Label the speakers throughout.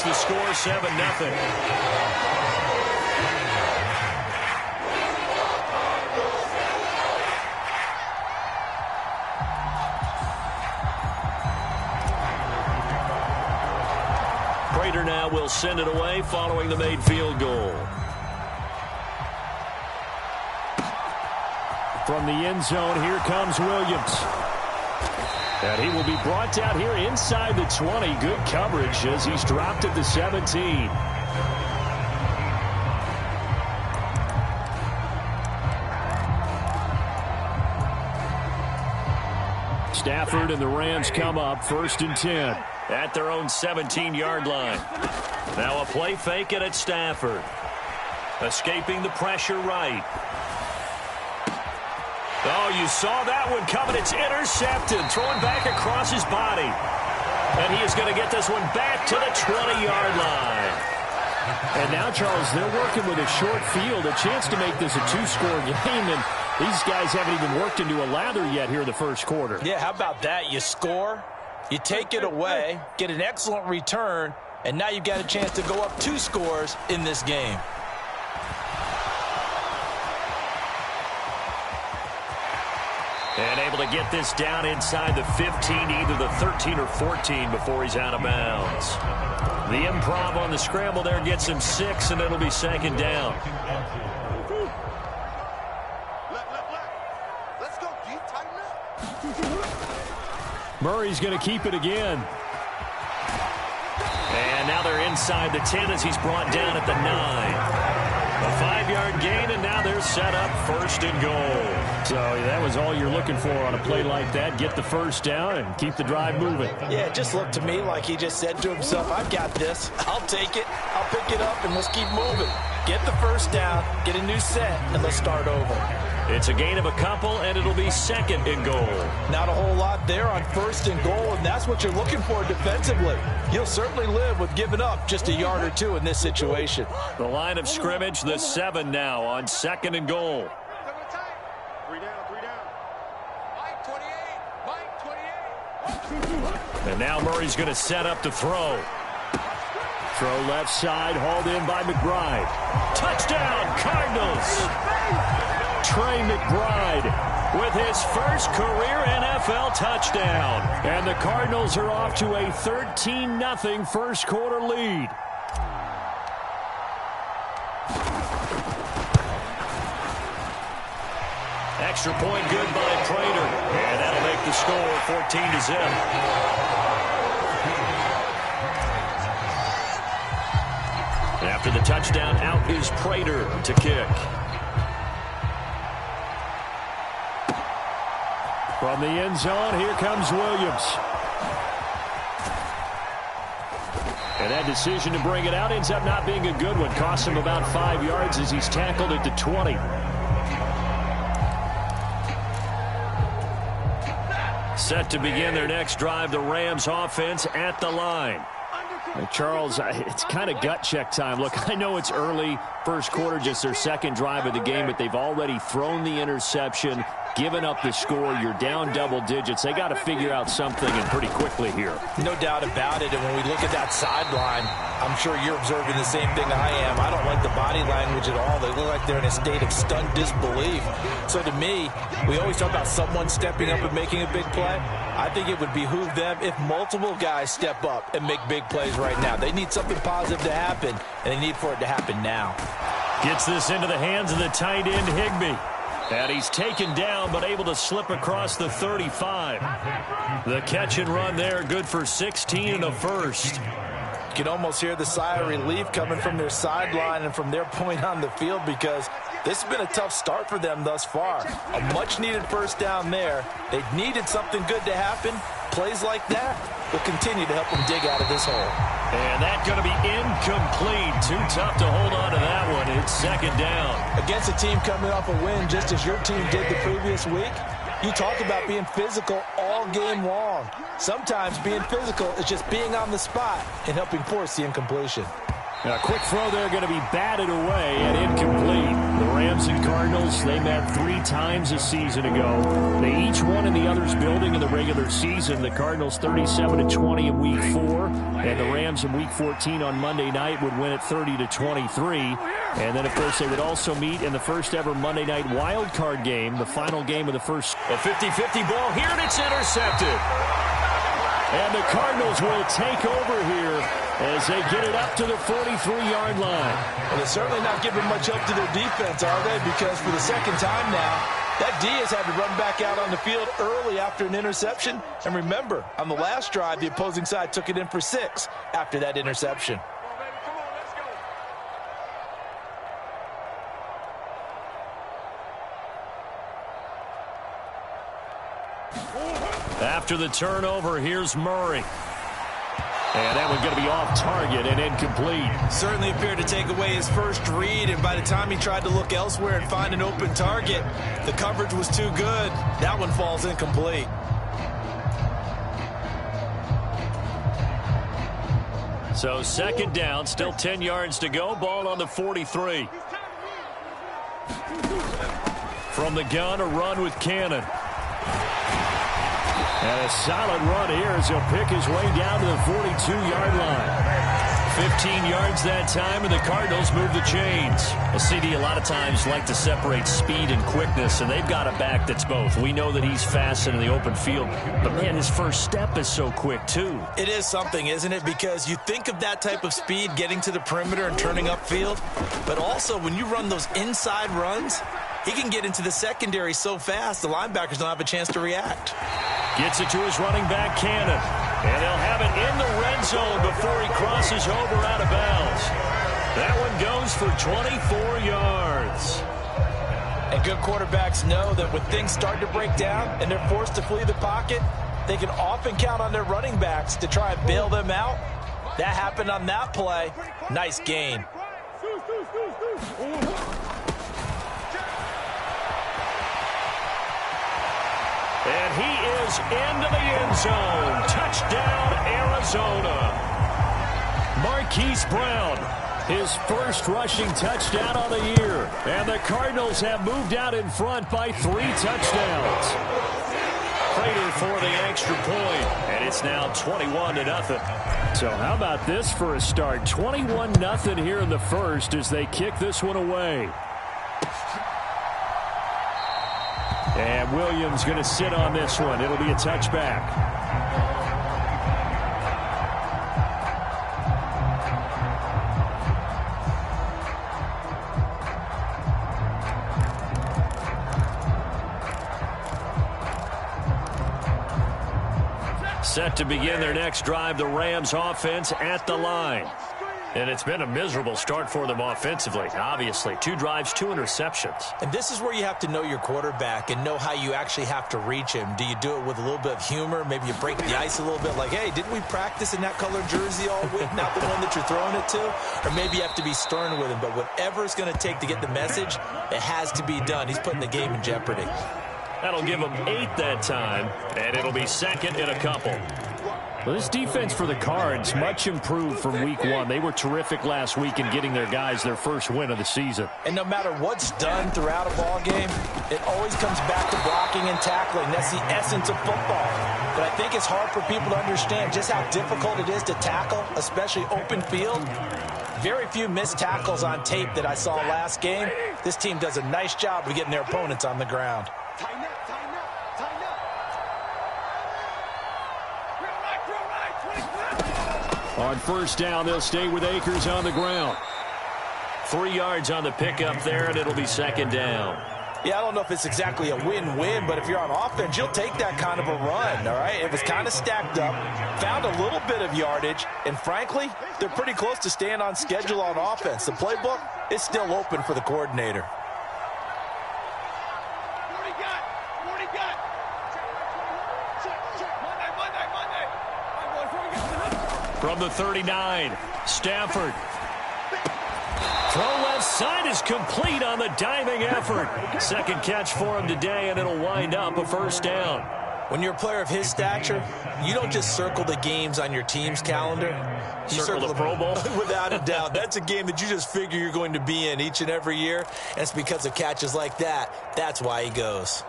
Speaker 1: makes the score 7-0. Prater now will send it away following the made field goal.
Speaker 2: From the end zone, here comes Williams. And he will be brought down here inside the 20. Good coverage as he's dropped at the 17. Stafford and the Rams come up 1st and 10.
Speaker 1: At their own 17-yard line. Now a play fake it at Stafford. Escaping the pressure right. Oh, you saw that one coming. It's intercepted. Throwing back across his body. And he is going to get this one back to the 20-yard line.
Speaker 2: And now, Charles, they're working with a short field. A chance to make this a 2-score game. And these guys haven't even worked into a lather yet here in the first quarter.
Speaker 3: Yeah, how about that? You score, you take it away, get an excellent return, and now you've got a chance to go up 2 scores in this game.
Speaker 1: And able to get this down inside the 15, either the 13 or 14 before he's out of bounds. The improv on the scramble there gets him 6, and it'll be 2nd down.
Speaker 4: Let's go, G. Tighten up.
Speaker 2: Murray's going to keep it again.
Speaker 1: And now they're inside the 10 as he's brought down at the 9. A 5-yard gain, and now they're set up 1st and goal.
Speaker 2: So that was all you're looking for on a play like that. Get the first down and keep the drive moving.
Speaker 3: Yeah, it just looked to me like he just said to himself, I've got this. I'll take it. I'll pick it up, and let's keep moving. Get the first down, get a new set, and let's start over.
Speaker 1: It's a gain of a couple, and it'll be 2nd and goal.
Speaker 3: Not a whole lot there on 1st and goal, and that's what you're looking for defensively. You'll certainly live with giving up just a yard or 2 in this situation.
Speaker 1: The line of scrimmage, the 7 now on 2nd and goal.
Speaker 4: 3 down. Mike 28.
Speaker 1: And now Murray's going to set up to throw.
Speaker 2: Throw left side, hauled in by McBride.
Speaker 1: Touchdown, Cardinals!
Speaker 2: Trey McBride
Speaker 1: with his first career NFL touchdown.
Speaker 2: And the Cardinals are off to a 13-0 first quarter lead.
Speaker 1: Extra point good by Prater. And that'll make the score 14-0. After the touchdown, out is Prater to kick.
Speaker 2: From the end zone, here comes Williams. And that decision to bring it out ends up not being a good one. Costs him about 5 yards as he's tackled at the 20.
Speaker 1: Set to begin their next drive, the Rams offense at the line.
Speaker 2: Charles, it's kind of gut check time. Look, I know it's early, first quarter, just their 2nd drive of the game, but they've already thrown the interception, given up the score. You're down double digits. They got to figure out something, and pretty quickly here.
Speaker 3: No doubt about it, and when we look at that sideline, I'm sure you're observing the same thing I am. I don't like the body language at all. They look like they're in a state of stunned disbelief. So to me, we always talk about someone stepping up and making a big play. I think it would behoove them if multiple guys step up and make big plays right now. They need something positive to happen, and they need for it to happen now.
Speaker 1: Gets this into the hands of the tight end, Higbee. And he's taken down, but able to slip across the 35. The catch and run there, good for 16 and a first.
Speaker 3: You can almost hear the sigh of relief coming from their sideline and from their point on the field, because this has been a tough start for them thus far. A much-needed first down there. They needed something good to happen. Plays like that will continue to help them dig out of this hole.
Speaker 1: And that's going to be incomplete. Too tough to hold on to that one. It's 2nd down.
Speaker 3: Against a team coming off a win just as your team did the previous week, you talk about being physical all game long. Sometimes being physical is just being on the spot and helping force the incompletion.
Speaker 2: A quick throw there going to be batted away and incomplete. The Rams and Cardinals, they met 3 times a season ago. They each won in the other's building in the regular season. The Cardinals 37-20 in week 4, and the Rams Rams in Week 14 on Monday night would win it 30-23. And then, of course, they would also meet in the first-ever Monday night wild card game, the final game of the first.
Speaker 1: A 50-50 ball here, and it's intercepted.
Speaker 2: And the Cardinals will take over here as they get it up to the 43-yard line.
Speaker 3: Well, they're certainly not giving much help to their defense, are they? Because for the second time now, that D has had to run back out on the field early after an interception. And remember, on the last drive, the opposing side took it in for 6 after that interception.
Speaker 1: After the turnover, here's Murray. And that one's going to be off target and incomplete.
Speaker 3: Certainly appeared to take away his first read, and by the time he tried to look elsewhere and find an open target, the coverage was too good. That one falls incomplete.
Speaker 1: So second down, still 10 yards to go. Ball on the 43. From the gun, a run with Cannon. And a solid run here as he'll pick his way down to the 42-yard line. 15 yards that time, and the Cardinals move the chains.
Speaker 2: A CD a lot of times like to separate speed and quickness, and they've got a back that's both. We know that he's fast in the open field, but, man, his first step is so quick, too.
Speaker 3: It is something, isn't it? Because you think of that type of speed getting to the perimeter and turning upfield, but also when you run those inside runs, he can get into the secondary so fast the linebackers don't have a chance to react.
Speaker 1: Gets it to his running back, Cannon. And they'll have it in the red zone before he crosses over out of bounds. That one goes for 24 yards.
Speaker 3: And good quarterbacks know that when things start to break down and they're forced to flee the pocket, they can often count on their running backs to try and bail them out. That happened on that play. Nice gain.
Speaker 1: And he is into the end zone. Touchdown, Arizona.
Speaker 2: Marquise Brown, his first rushing touchdown on the year. And the Cardinals have moved out in front by 3 touchdowns.
Speaker 1: Prater for the extra point. And it's now 21-0.
Speaker 2: So how about this for a start? 21-0 here in the first as they kick this one away. And Williams going to sit on this one. It'll be a touchback.
Speaker 1: Set to begin their next drive, the Rams offense at the line. And it's been a miserable start for them offensively, obviously. 2 drives, 2 interceptions.
Speaker 3: And this is where you have to know your quarterback and know how you actually have to reach him. Do you do it with a little bit of humor? Maybe you break the ice a little bit like, hey, didn't we practice in that colored jersey all week? Not the one that you're throwing it to? Or maybe you have to be stern with him. But whatever it's going to take to get the message, it has to be done. He's putting the game in jeopardy.
Speaker 1: That'll give them 8 that time, and it'll be second in a couple.
Speaker 2: Well, this defense for the Cards, much improved from week 1. They were terrific last week in getting their guys their first win of the season.
Speaker 3: And no matter what's done throughout a ball game, it always comes back to blocking and tackling. That's the essence of football. But I think it's hard for people to understand just how difficult it is to tackle, especially open field. Very few missed tackles on tape that I saw last game. This team does a nice job of getting their opponents on the ground.
Speaker 4: Tighten up, tighten up, tighten up.
Speaker 2: On first down, they'll stay with Akers on the ground.
Speaker 1: 3 yards on the pickup there, and it'll be second down.
Speaker 3: Yeah, I don't know if it's exactly a win-win, but if you're on offense, you'll take that kind of a run, all right? It was kind of stacked up, found a little bit of yardage, and frankly, they're pretty close to staying on schedule on offense. The playbook is still open for the coordinator.
Speaker 1: From the 39, Stafford. Throw left side is complete on the diving effort. Second catch for him today, and it'll wind up a first down.
Speaker 3: When you're a player of his stature, you don't just circle the games on your team's calendar. You
Speaker 1: circle the Pro Bowl?
Speaker 3: Without a doubt. That's a game that you just figure you're going to be in each and every year. And it's because of catches like that. That's why he goes.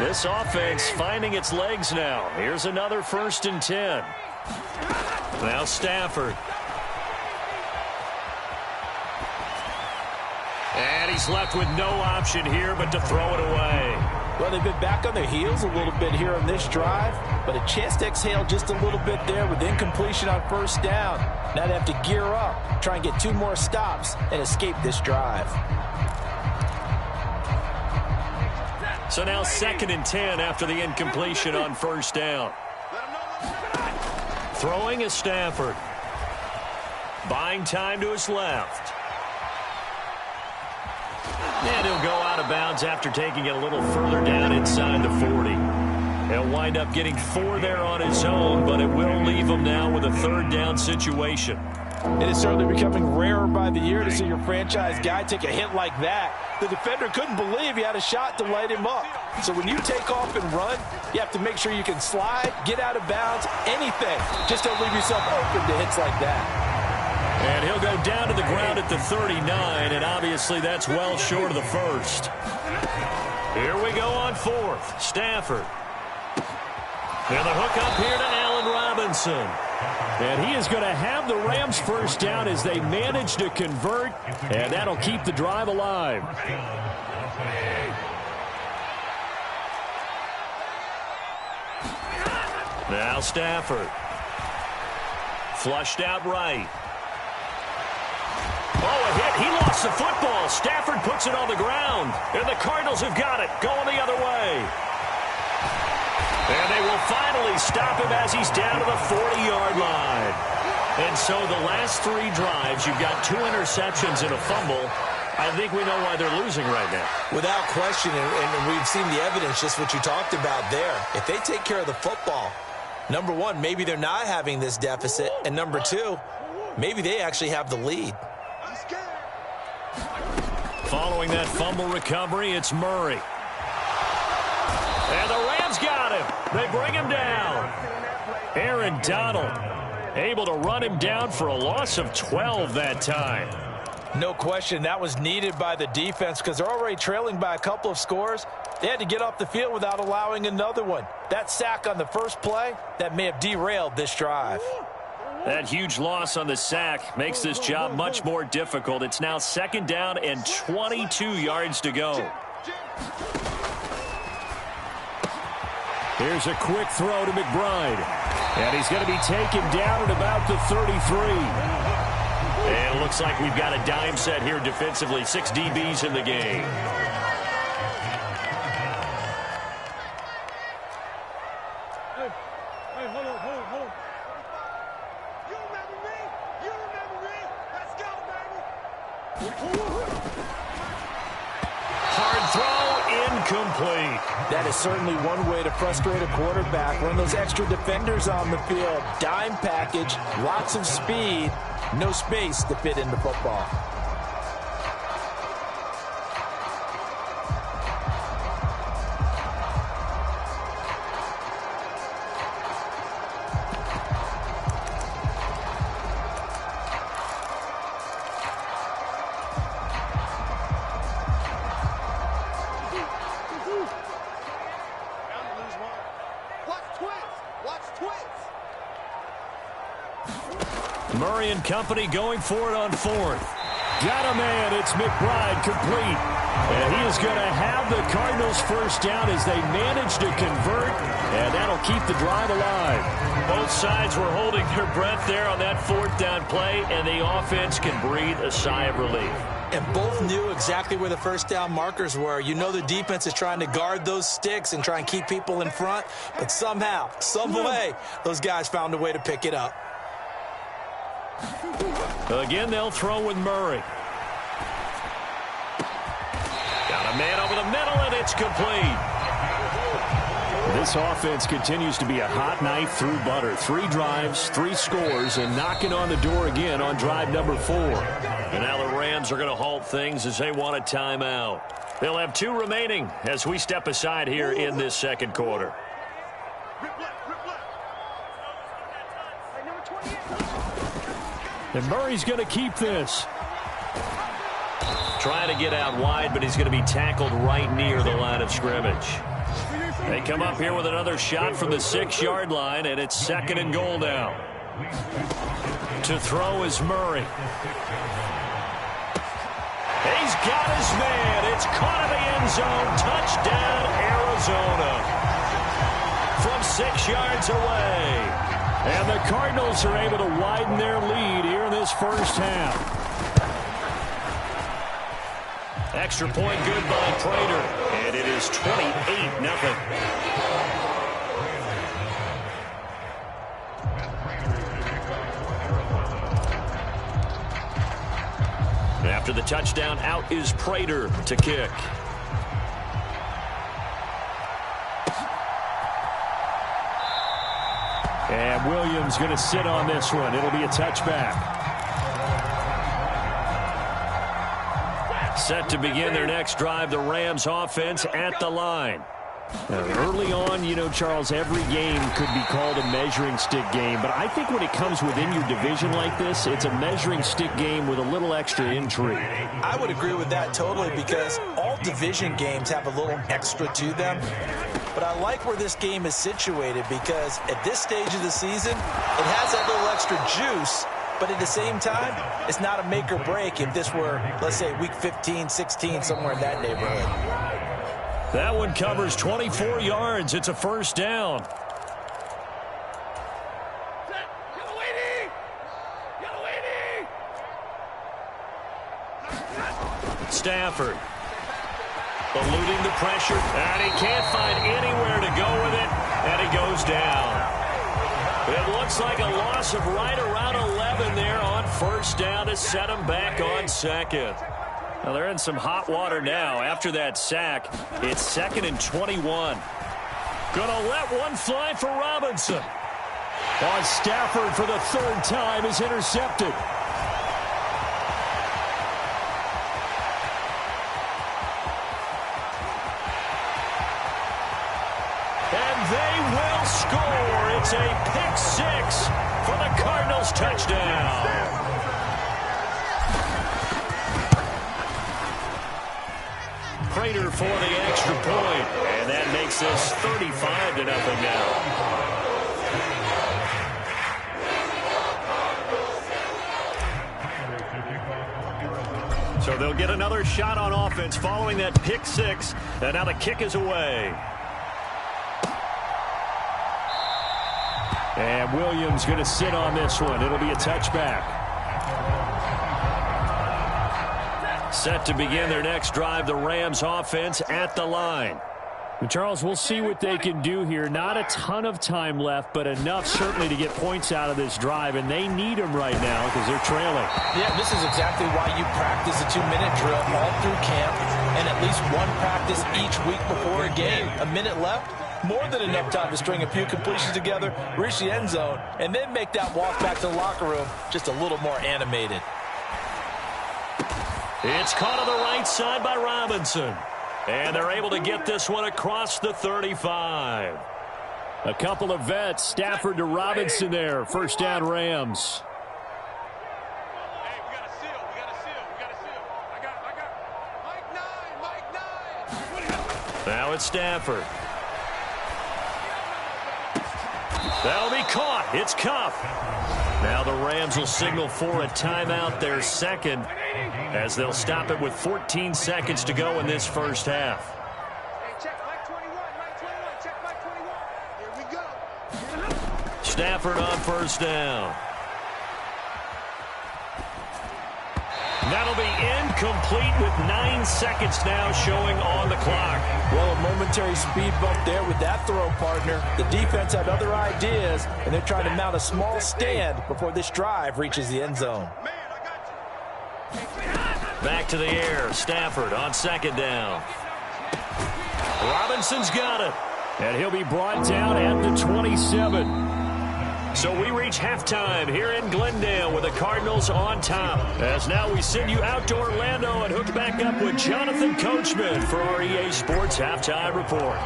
Speaker 1: This offense finding its legs now. Here's another 1st and 10. Now Stafford. And he's left with no option here but to throw it away.
Speaker 3: Well, they've been back on their heels a little bit here on this drive, but a chance to exhale just a little bit there with incompletion on 1st down. Now they have to gear up, try and get 2 more stops, and escape this drive.
Speaker 1: So now 2nd and 10 after the incompletion on 1st down. Throwing is Stafford. Buying time to his left. And he'll go out of bounds after taking it a little further down inside the 40. He'll wind up getting 4 there on his own, but it will leave him now with a 3rd down situation.
Speaker 3: It is certainly becoming rarer by the year to see your franchise guy take a hit like that. The defender couldn't believe he had a shot to light him up. So when you take off and run, you have to make sure you can slide, get out of bounds, anything. Just don't leave yourself open to hits like that.
Speaker 1: And he'll go down to the ground at the 39, and obviously that's well short of the 1st. Here we go on 4th. Stafford. And the hook up here to Allen Robinson.
Speaker 2: And he is going to have the Rams 1st down as they manage to convert, and that'll keep the drive alive.
Speaker 1: Now Stafford. Flushed out right. Oh, a hit. He lost the football. Stafford puts it on the ground. And the Cardinals have got it. Going the other way. And they will finally stop him as he's down to the 40-yard line. And so the last 3 drives, you've got 2 interceptions and a fumble. I think we know why they're losing right now.
Speaker 3: Without question, and we've seen the evidence, just what you talked about there. If they take care of the football, number 1, maybe they're not having this deficit. And number 2, maybe they actually have the lead.
Speaker 1: Following that fumble recovery, it's Murray. And the Rams got him. They bring him down. Aaron Donald able to run him down for a loss of 12 that time.
Speaker 3: No question, that was needed by the defense because they're already trailing by a couple of scores. They had to get off the field without allowing another one. That sack on the first play, that may have derailed this drive.
Speaker 1: That huge loss on the sack makes this job much more difficult. It's now 2nd down and 22 yards to go.
Speaker 2: Here's a quick throw to McBride. And he's going to be taken down at about the 33.
Speaker 1: And it looks like we've got a dime set here defensively. 6 DBs in the game.
Speaker 4: Hey, hold on. You remember me? Let's go, baby.
Speaker 1: Hard throw, incomplete.
Speaker 3: That is certainly one way to frustrate a quarterback. Run those extra defenders on the field. Dime package, lots of speed, no space to fit into football.
Speaker 1: Murray and company going for it on 4th. Got a man. It's McBride complete. And he is going to have the Cardinals 1st down as they manage to convert. And that'll keep the drive alive. Both sides were holding their breath there on that 4th down play. And the offense can breathe a sigh of relief.
Speaker 3: And both knew exactly where the 1st down markers were. You know the defense is trying to guard those sticks and try and keep people in front. But somehow, some way, those guys found a way to pick it up.
Speaker 1: Again, they'll throw with Murray. Got a man over the middle, and it's complete.
Speaker 2: This offense continues to be a hot knife through butter. 3 drives, 3 scores, and knocking on the door again on drive number 4.
Speaker 1: And now the Rams are going to halt things as they want a timeout. They'll have 2 remaining as we step aside here in this 2nd quarter.
Speaker 2: And Murray's going to keep this.
Speaker 1: Trying to get out wide, but he's going to be tackled right near the line of scrimmage. They come up here with another shot from the 6-yard line, and it's 2nd and goal now. To throw is Murray. He's got his man. It's caught in the end zone. Touchdown, Arizona. From 6 yards away. And the Cardinals are able to widen their lead here in this first half. Extra point good by Prater. And it is 28-0. After the touchdown, out is Prater to kick. And Williams going to sit on this one. It'll be a touchback. Set to begin their next drive, the Rams offense at the line. Early on, you know, Charles, every game could be called a measuring stick game. But I think when it comes within your division like this, it's a measuring stick game with a little extra intrigue.
Speaker 3: I would agree with that totally, because all division games have a little extra to them. But I like where this game is situated, because at this stage of the season, it has that little extra juice. But at the same time, it's not a make or break if this were, let's say, week 15, 16, somewhere in that neighborhood.
Speaker 1: That one covers 24 yards. It's a first down. Stafford eluding the pressure, and he can't find anywhere to go with it, and he goes down. It looks like a loss of right around 11 there on first down to set him back on second. Well, they're in some hot water now. After that sack, it's 2nd and 21. Gonna let one fly for Robinson. On Stafford for the 3rd time is intercepted. And they will score. It's a pick 6 for the Cardinals touchdown. Prater for the extra point, and that makes this 35-0 now. So they'll get another shot on offense following that pick 6, and now the kick is away. And Williams going to sit on this one. It'll be a touchback. Set to begin their next drive, the Rams offense at the line.
Speaker 2: And Charles, we'll see what they can do here. Not a ton of time left, but enough certainly to get points out of this drive, and they need them right now because they're trailing.
Speaker 3: Yeah, this is exactly why you practice a 2-minute drill all through camp and at least one practice each week before a game. A minute left, more than enough time to string a few completions together, reach the end zone, and then make that walk back to the locker room just a little more animated.
Speaker 1: It's caught on the right side by Robinson. And they're able to get this one across the 35.
Speaker 2: A couple of vets, Stafford to Robinson there. First down, Rams.
Speaker 4: Hey, we got a seal. We got a seal. We got a seal. I got Mike 9.
Speaker 1: Now it's Stafford. That'll be caught. It's Cuff. Now the Rams will signal for a timeout, their second, as they'll stop it with 14 seconds to go in this first half.
Speaker 4: Hey, check Mike 21. Mike 21. Check Mike 21. Here we go.
Speaker 1: Stafford on first down. That'll be incomplete with 9 seconds now showing on the clock.
Speaker 3: Well, a momentary speed bump there with that throw, partner. The defense had other ideas, and they're trying to mount a small stand before this drive reaches the end zone.
Speaker 4: Man, I got you.
Speaker 1: Back to the air. Stafford on second down. Robinson's got it.
Speaker 2: And he'll be brought down at the 27.
Speaker 1: So we reach halftime here in Glendale with the Cardinals on top. As now we send you out to Orlando and hook back up with Jonathan Coachman for our EA Sports Halftime Report.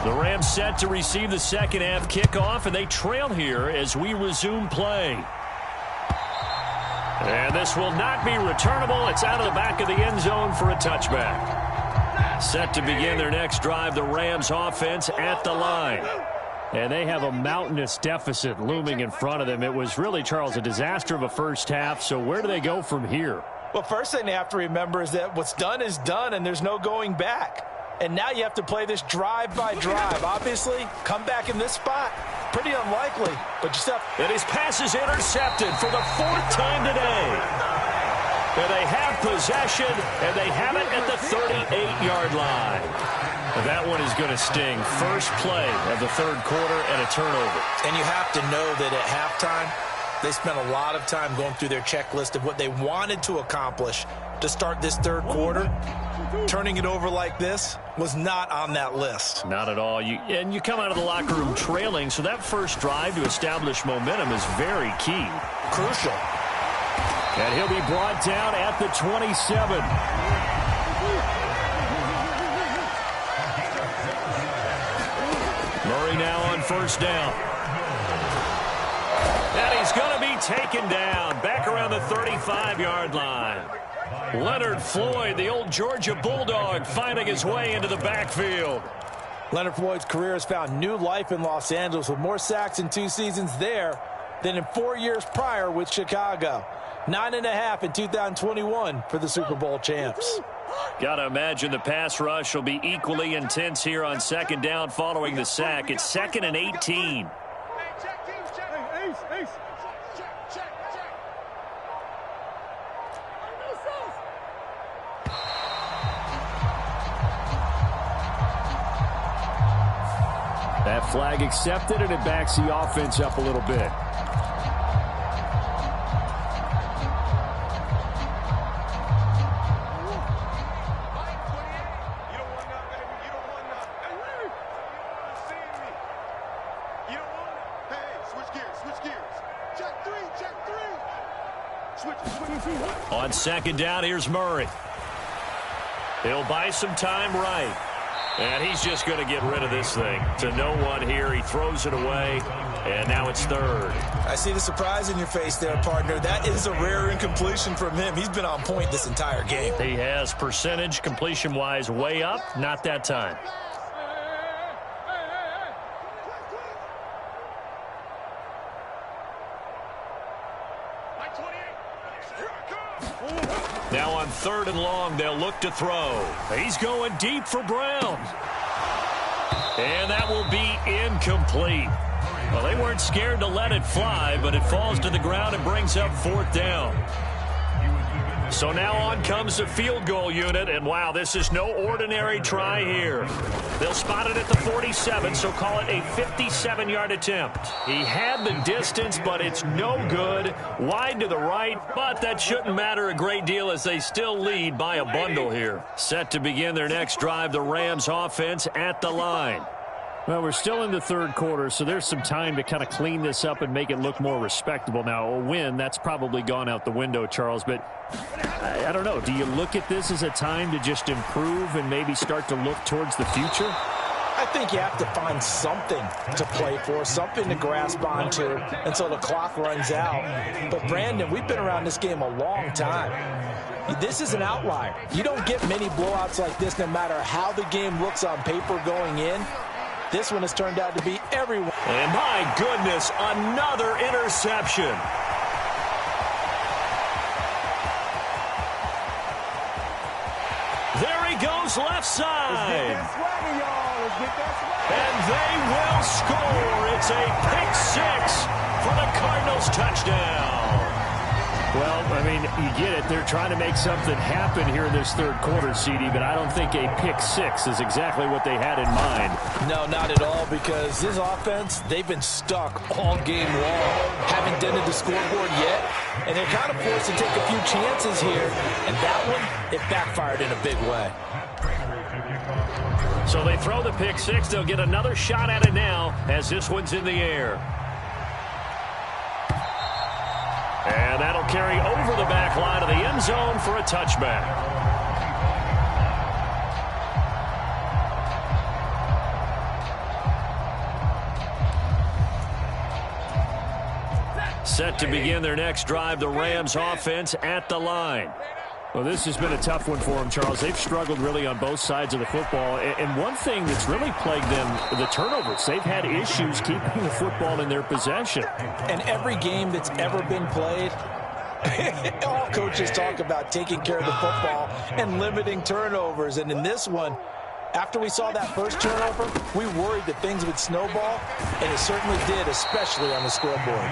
Speaker 1: The Rams set to receive the second half kickoff, and they trail here as we resume play. And this will not be returnable. It's out of the back of the end zone for a touchback. Set to begin their next drive, the Rams offense at the line.
Speaker 2: And they have a mountainous deficit looming in front of them. It was really, Charles, a disaster of a first half. So where do they go from here?
Speaker 3: Well, first thing they have to remember is that what's done is done, and there's no going back. And now you have to play this drive by drive. Obviously, come back in this spot, pretty unlikely. But just up.
Speaker 1: And his pass is intercepted for the 4th time today. And they have possession, and they have it at the 38-yard line. And that one is going to sting. First play of the third quarter and a turnover.
Speaker 3: And you have to know that at halftime, they spent a lot of time going through their checklist of what they wanted to accomplish to start this third quarter. Turning it over like this was not on that list.
Speaker 1: Not at all. And you come out of the locker room trailing, so that first drive to establish momentum is very key.
Speaker 3: Crucial.
Speaker 2: And he'll be brought down at the 27.
Speaker 1: Murray now on first down. And he's going to be taken down back around the 35-yard line. Leonard Floyd, the old Georgia Bulldog, finding his way into the backfield.
Speaker 3: Leonard Floyd's career has found new life in Los Angeles with more sacks in 2 seasons there than in 4 years prior with Chicago. 9.5 in 2021 for the Super Bowl champs.
Speaker 1: Got to imagine the pass rush will be equally intense here on second down following the sack. It's 2nd and 18.
Speaker 2: That flag accepted, and it backs the offense up a little bit.
Speaker 1: On second down, here's Murray. He'll buy some time right. And he's just going to get rid of this thing. To no one here. He throws it away. And now it's third.
Speaker 3: I see the surprise in your face there, partner. That is a rare incompletion from him. He's been on point this entire game.
Speaker 1: He has percentage completion-wise way up. Not that time. Now on 3rd and long, they'll look to throw. He's going deep for Brown. And that will be incomplete. Well, they weren't scared to let it fly, but it falls to the ground and brings up 4th down. So now on comes the field goal unit, and wow, this is no ordinary try here. They'll spot it at the 47, so call it a 57-yard attempt. He had the distance, but it's no good. Wide to the right, but that shouldn't matter a great deal as they still lead by a bundle here. Set to begin their next drive, the Rams offense at the line.
Speaker 2: Well, we're still in the third quarter, so there's some time to kind of clean this up and make it look more respectable. Now, a win, that's probably gone out the window, Charles, but I don't know. Do you look at this as a time to just improve and maybe start to look towards the future?
Speaker 3: I think you have to find something to play for, something to grasp onto until the clock runs out. But, Brandon, we've been around this game a long time. This is an outlier. You don't get many blowouts like this no matter how the game looks on paper going in. This one has turned out to be everyone.
Speaker 1: And my goodness, another interception. There he goes left side. And they will score. It's a pick six for the Cardinals touchdown.
Speaker 2: Well, I mean, you get it. They're trying to make something happen here in this third quarter, CD, but I don't think a pick six is exactly what they had in mind.
Speaker 3: No, not at all, because this offense, they've been stuck all game long. Haven't dented the scoreboard yet, and they're kind of forced to take a few chances here, and that one, it backfired in a big way.
Speaker 1: So they throw the pick six. They'll get another shot at it now as this one's in the air. And that'll carry over the back line of the end zone for a touchback. Set to begin their next drive, the Rams offense at the line.
Speaker 2: Well, this has been a tough one for them, Charles. They've struggled really on both sides of the football. And one thing that's really plagued them, the turnovers. They've had issues keeping the football in their possession.
Speaker 3: And every game that's ever been played, all coaches talk about taking care of the football and limiting turnovers. And in this one, after we saw that first turnover, we worried that things would snowball, and it certainly did, especially on the scoreboard.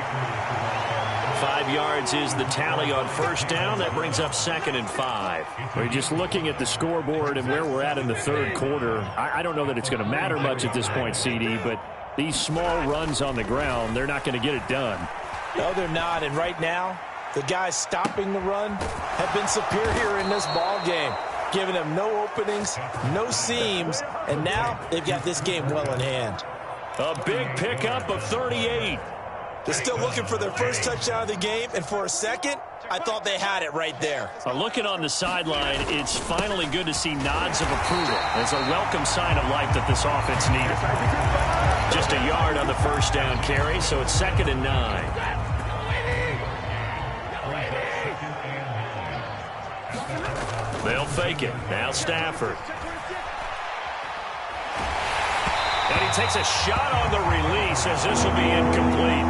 Speaker 1: 5 yards is the tally on first down. That brings up 2nd and 5.
Speaker 2: We're just looking at the scoreboard and where we're at in the third quarter. I don't know that it's going to matter much at this point, CD, but these small runs on the ground, they're not going to get it done.
Speaker 3: No, they're not. And right now, the guys stopping the run have been superior in this ball game, giving them no openings, no seams, and now they've got this game well in hand.
Speaker 1: A big pickup of 38.
Speaker 3: They're still looking for their first touchdown of the game, and for a second, I thought they had it right there.
Speaker 1: Looking on the sideline, it's finally good to see nods of approval. It's a welcome sign of life that this offense needed. Just a yard on the first down carry, so it's 2nd and 9. They'll fake it. Now Stafford. And he takes a shot on the release as this will be incomplete.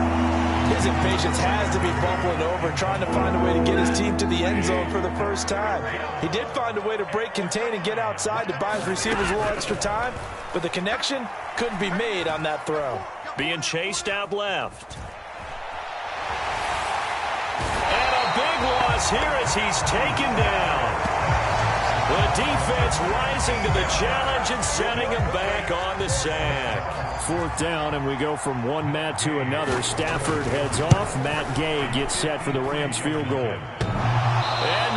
Speaker 3: His impatience has to be bubbling over, trying to find a way to get his team to the end zone for the first time. He did find a way to break contain and get outside to buy his receivers a little extra time, but the connection couldn't be made on that throw.
Speaker 1: Being chased out left. And a big loss here as he's taken down. The defense rising to the challenge and setting him back on the sack.
Speaker 2: 4th down, and we go from one Matt to another. Stafford heads off. Matt Gay gets set for the Rams field goal.
Speaker 1: And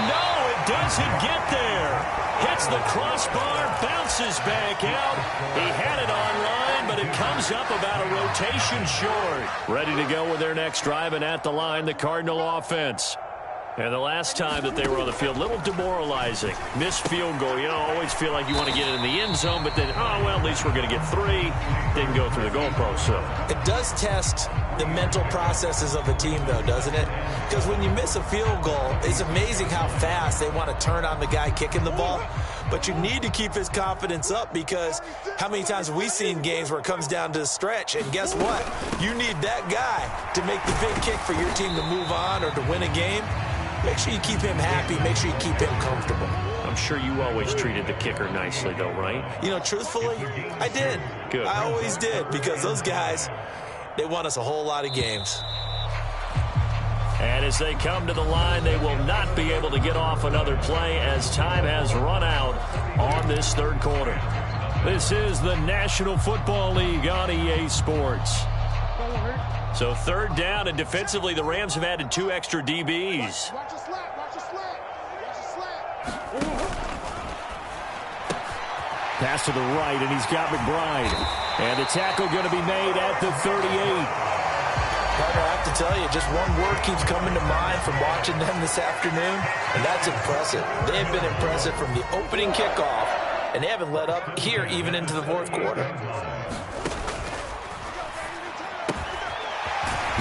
Speaker 1: no, it doesn't get there. Hits the crossbar, bounces back out. He had it online, but it comes up about a rotation short. Ready to go with their next drive, and at the line, the Cardinal offense. And the last time that they were on the field, a little demoralizing. Missed field goal. You know, always feel like you want to get it in the end zone, but then, oh, well, at least we're going to get 3. Didn't go through the goalpost, so.
Speaker 3: It does test the mental processes of a team, though, doesn't it? Because when you miss a field goal, it's amazing how fast they want to turn on the guy kicking the ball. But you need to keep his confidence up, because how many times have we seen games where it comes down to the stretch, and guess what? You need that guy to make the big kick for your team to move on or to win a game. Make sure you keep him happy. Make sure you keep him comfortable.
Speaker 1: I'm sure you always treated the kicker nicely, though, right?
Speaker 3: You know, truthfully, I did.
Speaker 1: Good.
Speaker 3: I always did, because those guys, they won us a whole lot of games.
Speaker 1: And as they come to the line, they will not be able to get off another play as time has run out on this third quarter. This is the National Football League on EA Sports. So 3rd down, and defensively, the Rams have added 2 extra DBs.
Speaker 4: Watch the slap, watch the slap, watch the slap.
Speaker 2: Pass to the right, and he's got McBride. And the tackle going to be made at the 38.
Speaker 3: Partner, I have to tell you, just one word keeps coming to mind from watching them this afternoon, and that's impressive. They have been impressive from the opening kickoff, and they haven't let up here even into the 4th quarter.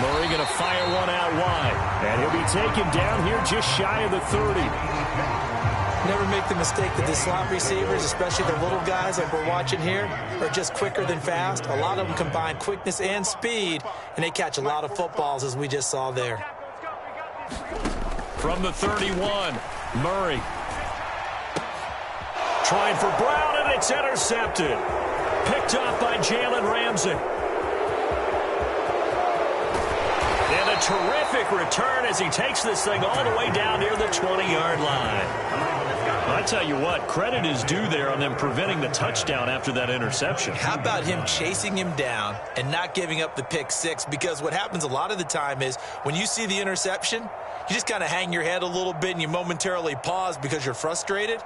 Speaker 2: Murray going to fire one out wide. And he'll be taken down here just shy of the 30.
Speaker 3: Never make the mistake that the slot receivers, especially the little guys like we're watching here, are just quicker than fast. A lot of them combine quickness and speed, and they catch a lot of footballs, as we just saw there.
Speaker 1: From the 31, Murray. Trying for Brown, and it's intercepted. Picked up by Jalen Ramsey. And a terrific return as he takes this thing all the way down near the 20-yard line. I tell you what, credit is due there on them preventing the touchdown after that interception.
Speaker 3: How about him chasing him down and not giving up the pick 6? Because what happens a lot of the time is when you see the interception, you just kind of hang your head a little bit and you momentarily pause because you're frustrated.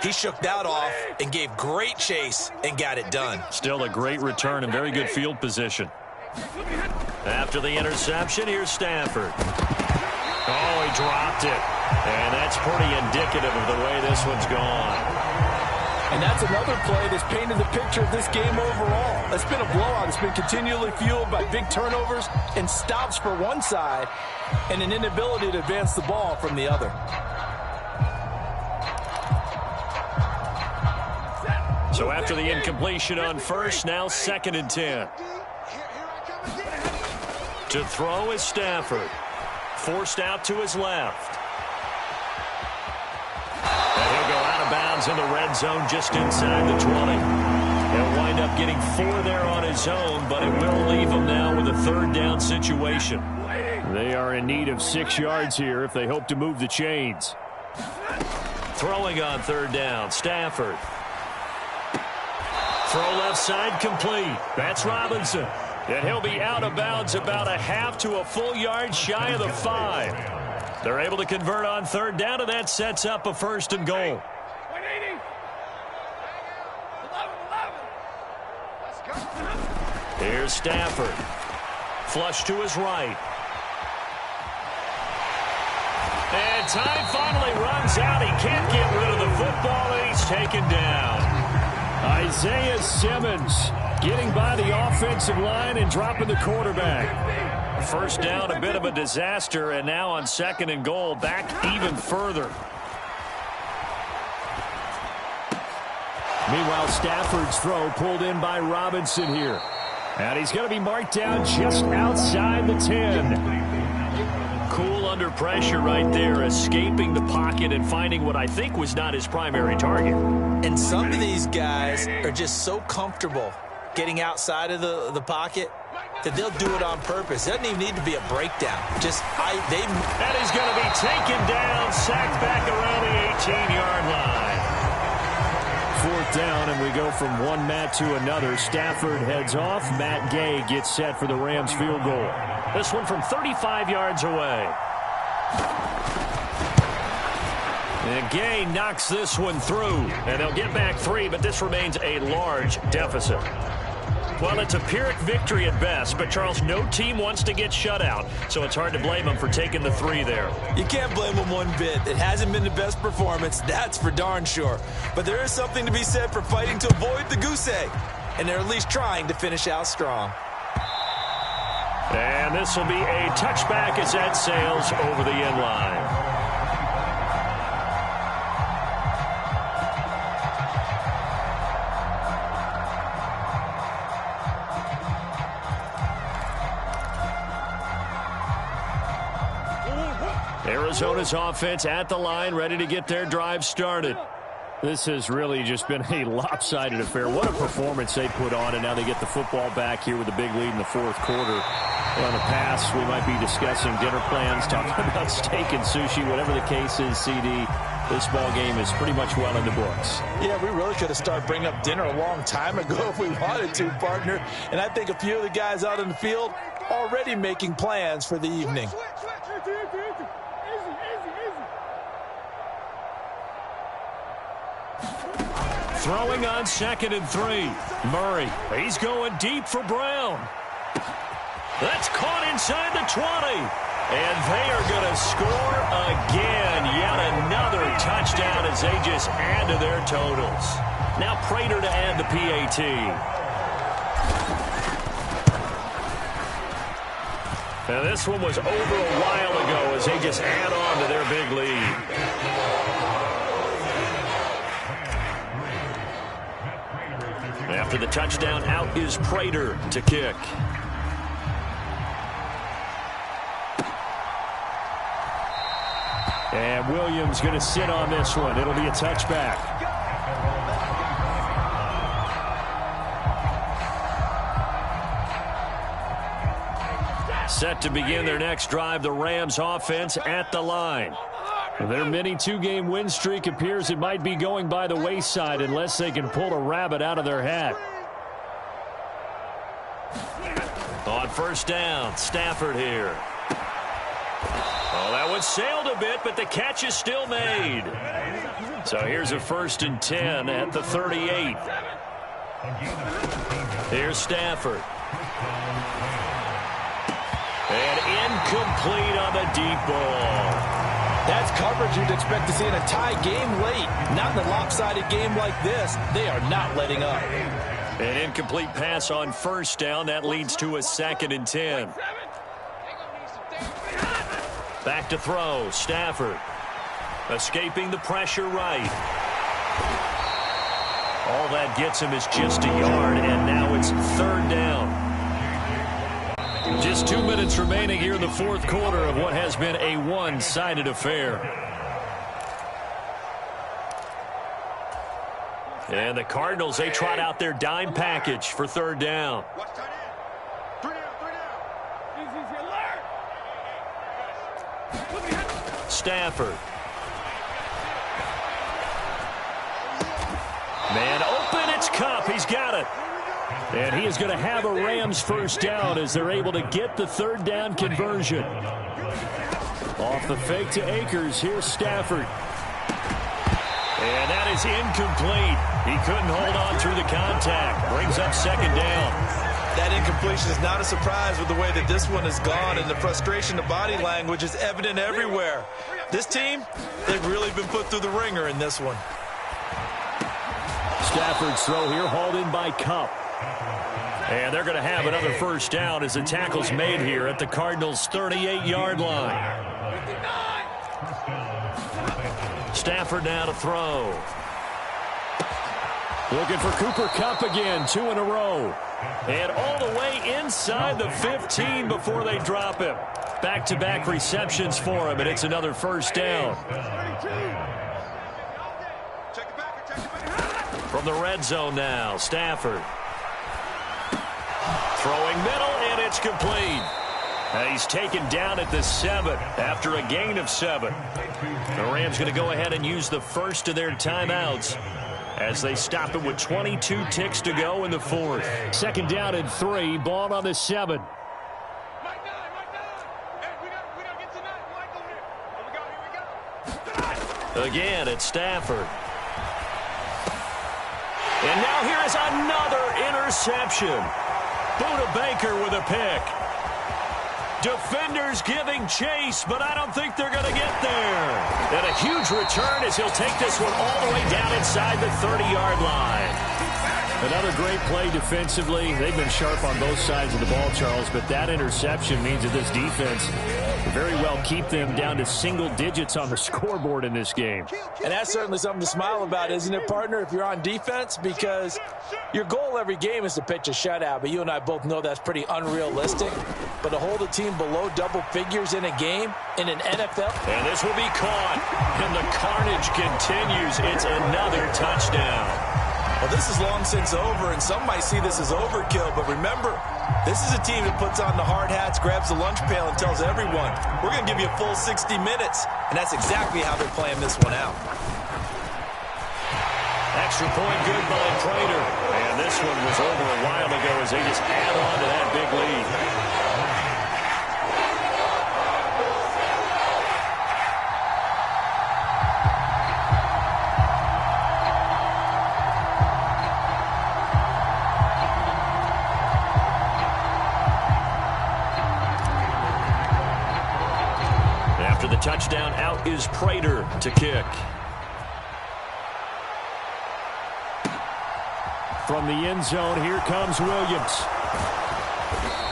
Speaker 3: He shook that off and gave great chase and got it done.
Speaker 1: Still a great return and very good field position. After the interception, here's Stafford. Oh, he dropped it. And that's pretty indicative of the way this one's gone.
Speaker 3: And that's another play that's painted the picture of this game overall. It's been a blowout. It's been continually fueled by big turnovers and stops for one side and an inability to advance the ball from the other.
Speaker 1: So after the incompletion on first, now 2nd and 10. To throw is Stafford. Forced out to his left. And he'll go out of bounds in the red zone just inside the 20. He'll wind up getting 4 there on his own, but it will leave him now with a 3rd down situation.
Speaker 2: They are in need of 6 yards here if they hope to move the chains.
Speaker 1: Throwing on 3rd down, Stafford. Throw left side complete. That's Robinson. And he'll be out of bounds about a half to a full yard shy of the 5. They're able to convert on 3rd down, and that sets up a 1st and goal. Here's Stafford. Flush to his right. And time finally runs out. He can't get rid of the football, and he's taken down.
Speaker 2: Isaiah Simmons getting by the offensive line and dropping the quarterback.
Speaker 1: 1st down, a bit of a disaster, and now on 2nd and goal, back even further.
Speaker 2: Meanwhile, Stafford's throw pulled in by Robinson here. And he's going to be marked down just outside the 10.
Speaker 1: Cool under pressure right there, escaping the pocket and finding what I think was not his primary target.
Speaker 3: And some of these guys are just so comfortable getting outside of the pocket that they'll do it on purpose. It doesn't even need to be a breakdown.
Speaker 1: And he's going to be taken down, sacked back around the 18-yard line.
Speaker 2: 4th down, and we go from one Matt to another. Stafford heads off. Matt Gay gets set for the Rams field goal.
Speaker 1: This one from 35 yards away. And Gay knocks this one through, and they'll get back 3, but this remains a large deficit. Well, it's a Pyrrhic victory at best, but, Charles, no team wants to get shut out, so it's hard to blame them for taking the 3 there.
Speaker 3: You can't blame them one bit. It hasn't been the best performance, that's for darn sure. But there is something to be said for fighting to avoid the goose egg, and they're at least trying to finish out strong.
Speaker 1: And this will be a touchback as that sails over the end line. Arizona's offense at the line, ready to get their drive started.
Speaker 2: This has really just been a lopsided affair. What a performance they put on, and now they get the football back here with a big lead in the 4th quarter. Well, in the past, we might be discussing dinner plans, talking about steak and sushi, whatever the case is, CD. This ball game is pretty much well in the books.
Speaker 3: Yeah, we really could have started bringing up dinner a long time ago if we wanted to, partner. And I think a few of the guys out in the field already making plans for the evening.
Speaker 1: Throwing on 2nd and 3. Murray, he's going deep for Brown. That's caught inside the 20. And they are going to score again. Yet another touchdown as they just add to their totals. Now Prater to add the PAT. Now this one was over a while ago as they just add on to their big lead. After the touchdown, out is Prater to kick.
Speaker 2: And Williams going to sit on this one. It'll be a touchback.
Speaker 1: Set to begin their next drive, the Rams offense at the line.
Speaker 2: Their mini 2-game win streak appears it might be going by the wayside unless they can pull a rabbit out of their hat.
Speaker 1: On 1st down, Stafford here. Oh, that one sailed a bit, but the catch is still made. So here's a 1st and 10 at the 38. Here's Stafford. And incomplete on the deep ball.
Speaker 3: That's coverage you'd expect to see in a tie game late. Not in a lopsided game like this. They are not letting up.
Speaker 1: An incomplete pass on 1st down. That leads to a 2nd and 10. Back to throw. Stafford. Escaping the pressure right. All that gets him is just a yard, and now it's third down. Just 2 minutes remaining here in the fourth quarter of what has been a one-sided affair. And the Cardinals, they trot out their dime package for third down. Stafford. Man open, it's Kupp. He's got it. And he is going to have a Rams first down as they're able to get the third down conversion. Off the fake to Akers, here's Stafford. And that is incomplete. He couldn't hold on through the contact. Brings up second down.
Speaker 3: That incompletion is not a surprise with the way that this one has gone, and the frustration, the body language is evident everywhere. This team, they've really been put through the ringer in this one.
Speaker 2: Stafford's throw here hauled in by Kupp.
Speaker 1: And they're going to have another first down as the tackle's made here at the Cardinals' 38-yard line. Stafford now to throw.
Speaker 2: Looking for Cooper Kupp again, 2 in a row.
Speaker 1: And all the way inside the 15 before they drop him. Back-to-back receptions for him, and it's another first down. From the red zone now, Stafford. Throwing middle, and it's complete. He's taken down at the 7 after a gain of 7. The Rams going to go ahead and use the first of their timeouts as they stop it with 22 ticks to go in the fourth.
Speaker 2: Second down and 3, ball on the 7.
Speaker 1: Again, it's Stafford. And now here is another interception. Buda Baker with a pick. Defenders giving chase, but I don't think they're going to get there. And a huge return as he'll take this one all the way down inside the 30-yard line.
Speaker 2: Another great play defensively. They've been sharp on both sides of the ball, Charles, but that interception means that this defense will very well keep them down to single digits on the scoreboard in this game.
Speaker 3: And that's certainly something to smile about, isn't it, partner, if you're on defense? Because your goal every game is to pitch a shutout, but you and I both know that's pretty unrealistic. But to hold a team below double figures in a game, in an NFL.
Speaker 1: And this will be caught, and the carnage continues. It's another touchdown.
Speaker 3: Well, this is long since over, and some might see this as overkill. But remember, this is a team that puts on the hard hats, grabs the lunch pail, and tells everyone, we're going to give you a full 60 minutes. And that's exactly how they're playing this one out.
Speaker 1: Extra point good by Prater. And this one was over a while ago as they just add on to that big lead. After the touchdown, out is Prater to kick.
Speaker 2: From the end zone, here comes Williams.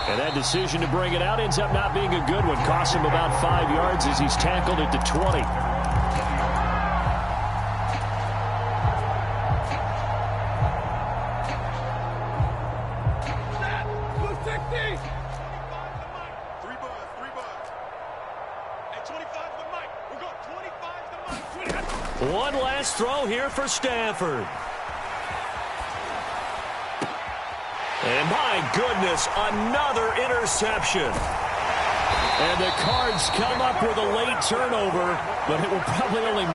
Speaker 2: And that decision to bring it out ends up not being a good one. Costs him about 5 yards as he's tackled at the 20.
Speaker 1: One last throw here for Stafford. And my goodness, another interception.
Speaker 2: And the Cards come up with a late turnover, but it will probably only